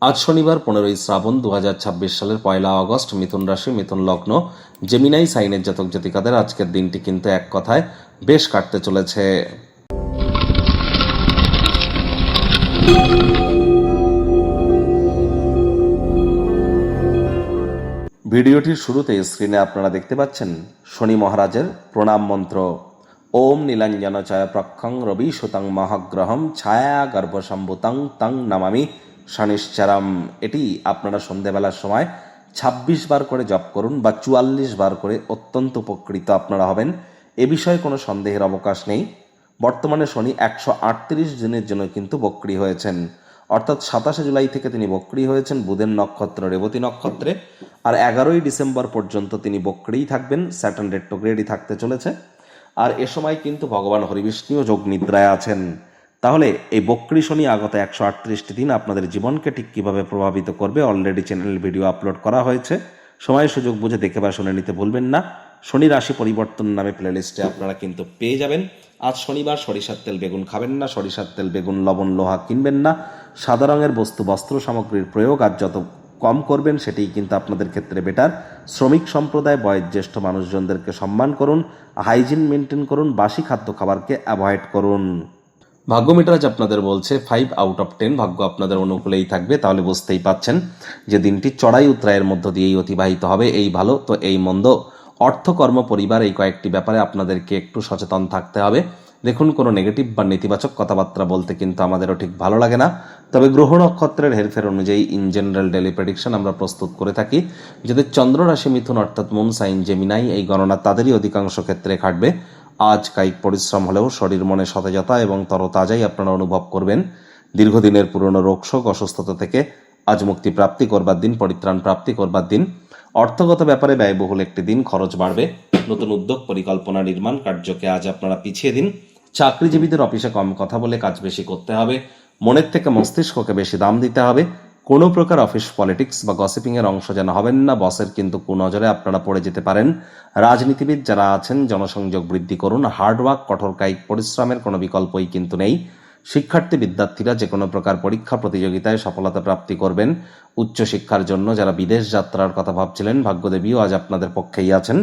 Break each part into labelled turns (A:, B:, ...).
A: আজ শনিবার 15ই শ্রাবণ 2026 সালের 1 আগস্ট। মিথুন রাশি, মিথুন লগ্ন, জেমিনাই সাইনের জাতক জাতিকাদের আজকের দিনটি কিন্তু এক কথায় বেশ কাটতে চলেছে। ভিডিওটির শুরুতে স্ক্রিনে আপনারা দেখতে পাচ্ছেন শনি মহারাজের প্রণাম মন্ত্র। ওম নীলাঞ্জন চয় প্রক্ষং রবি সুতং মহাগ্রহম ছায়া গর্ভসম্ভূতং তং নমামি শনিশ্চরম। এটি আপনারা সন্ধেবেলার সময় 26 বার করে জপ করুন বা 44 বার করে, অত্যন্ত উপকৃত আপনারা হবেন। এ বিষয়ে কোনো সন্দেহের অবকাশ নেই। বর্তমানে শনি 138 দিনের জন্য কিন্তু বক্রী হয়েছেন, অর্থাৎ 27 জুলাই থেকে তিনি বক্রী হয়েছেন বুধের নক্ষত্র রেবতী নক্ষত্রে, আর 11ই ডিসেম্বর পর্যন্ত তিনি বক্রীই থাকবেন। স্যাটার্ন রেট্রোগ্রেডই থাকতে চলেছে। আর এ সময় কিন্তু ভগবান হরিবিষ্ণুও যোগ নিদ্রায় আছেন। তাহলে এই বক্রী শনি আগত 138টি দিন আপনাদের জীবনকে ঠিক কীভাবে প্রভাবিত করবে, অলরেডি চ্যানেল ভিডিও আপলোড করা হয়েছে। সময় সুযোগ বুঝে দেখে বা শুনে নিতে ভুলবেন না। শনি রাশি পরিবর্তন নামে প্লেলিস্টে আপনারা কিন্তু পেয়ে যাবেন। আজ শনিবার সরিষার তেল বেগুন খাবেন না, সরিষার তেল বেগুন লবণ লোহা কিনবেন না। সাদা রঙের বস্তু বস্ত্র সামগ্রীর প্রয়োগ আজ যত কম করবেন সেটিই কিন্তু আপনাদের ক্ষেত্রে বেটার। শ্রমিক সম্প্রদায়, বয়োজ্যেষ্ঠ মানুষজনদেরকে সম্মান করুন, হাইজিন মেনটেন করুন, বাসি খাদ্য খাবারকে অ্যাভয়েড করুন। ভাগ্য মিটার আপনাদের বলছে 5 আউট অফ 10, ভাগ্য আপনাদের অনুকূলেই থাকবে। তাহলে বুঝতেই পাচ্ছেন যে দিনটি চড়াই উতরায়ের মধ্য দিয়েই অতিবাহিত হবে। এই ভালো তো এই মন্দ, অর্থ, কর্ম, পরিবার, এই কয়েকটি ব্যাপারে আপনাদেরকে একটু সচেতন থাকতে হবে। দেখুন, কোনো নেগেটিভ বা নেতিবাচক কথাবার্তা বলতে কিন্তু আমাদেরও ঠিক ভালো লাগে না। তবে গ্রহ নক্ষত্রের হেরফের অনুযায়ী ইন জেনারেল ডেলি প্রেডিকশন আমরা প্রস্তুত করে থাকি। যাদের চন্দ্র রাশি মিথুন অর্থাৎ মুন সাইন জেমিনাই, এই গণনা তাদেরই অধিকাংশ ক্ষেত্রে খাটবে। আজ কায়িক পরিশ্রম হলেও শরীর মনে সতেজতা এবং তরতাজাই আপনারা অনুভব করবেন। দীর্ঘদিনের পুরনো রোগশোক অসুস্থতা থেকে আজ মুক্তি প্রাপ্তি করবার দিন, পরিত্রাণ প্রাপ্তি করবার দিন। অর্থগত ব্যাপারে ব্যয়বহুল একটি দিন, খরচ বাড়বে। নতুন উদ্যোগ, পরিকল্পনা, নির্মাণ কার্যকে আজ আপনারা পিছিয়ে দিন। চাকরিজীবীদের অফিসে কম কথা বলে কাজ বেশি করতে হবে। মনের থেকে মস্তিষ্ককে বেশি দাম দিতে হবে। কোনো প্রকার অফিস পলিটিক্স বা গসিপিং এর অংশ যেন হবেন না। বসের কিন্তু কুনজরে আপনারা পড়ে যেতে পারেন। রাজনীতিবিদ যারা আছেন, জনসংযোগ বৃদ্ধি করুন। হার্ডওয়ার্ক, কঠোর কায়িক পরিশ্রমের কোনো বিকল্পই কিন্তু নেই। শিক্ষার্থী বিদ্যার্থীরা যে কোনো প্রকার পরীক্ষা প্রতিযোগিতায় সফলতা প্রাপ্তি করবেন। উচ্চশিক্ষার জন্য যারা বিদেশ যাত্রার কথা ভাবছিলেন, ভাগ্যদেবীও আজ আপনাদের পক্ষেই আছেন।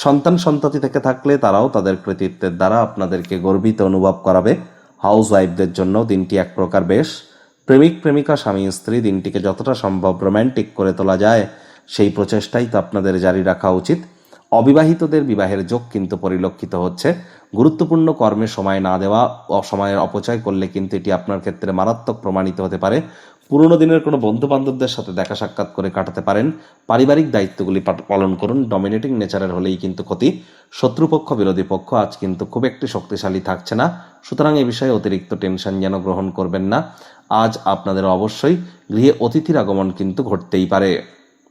A: সন্তান সন্ততি থেকে থাকলে তারাও তাদের কৃতিত্বের দ্বারা আপনাদেরকে গর্বিত অনুভব করাবে। হাউস ওয়াইফদের জন্য দিনটি এক প্রকার বেশ। প্রেমিক প্রেমিকা, স্বামী স্ত্রী দিনটিকে যতটা সম্ভব রোম্যান্টিক করে তোলা যায় সেই প্রচেষ্টাই তো আপনাদের জারি রাখা উচিত। অবিবাহিতদের বিবাহের যোগ কিন্তু পরিলক্ষিত হচ্ছে। গুরুত্বপূর্ণ কর্মে সময় না দেওয়া, সময়ের অপচয় করলে কিন্তু এটি আপনার ক্ষেত্রে মারাত্মক প্রমাণিত হতে পারে। পুরনো দিনের কোনো বন্ধু বান্ধবদের সাথে দেখা সাক্ষাৎ করে কাটাতে পারেন। পারিবারিক দায়িত্বগুলি পালন করুন। ডমিনেটিং নেচারের হলেই কিন্তু ক্ষতি। শত্রুপক্ষ, বিরোধী পক্ষ আজ কিন্তু খুব একটি শক্তিশালী থাকছে না। সুতরাং এ বিষয়ে অতিরিক্ত টেনশন যেন গ্রহণ করবেন না। আজ আপনাদের অবশ্যই গৃহে অতিথির আগমন কিন্তু ঘটতেই পারে।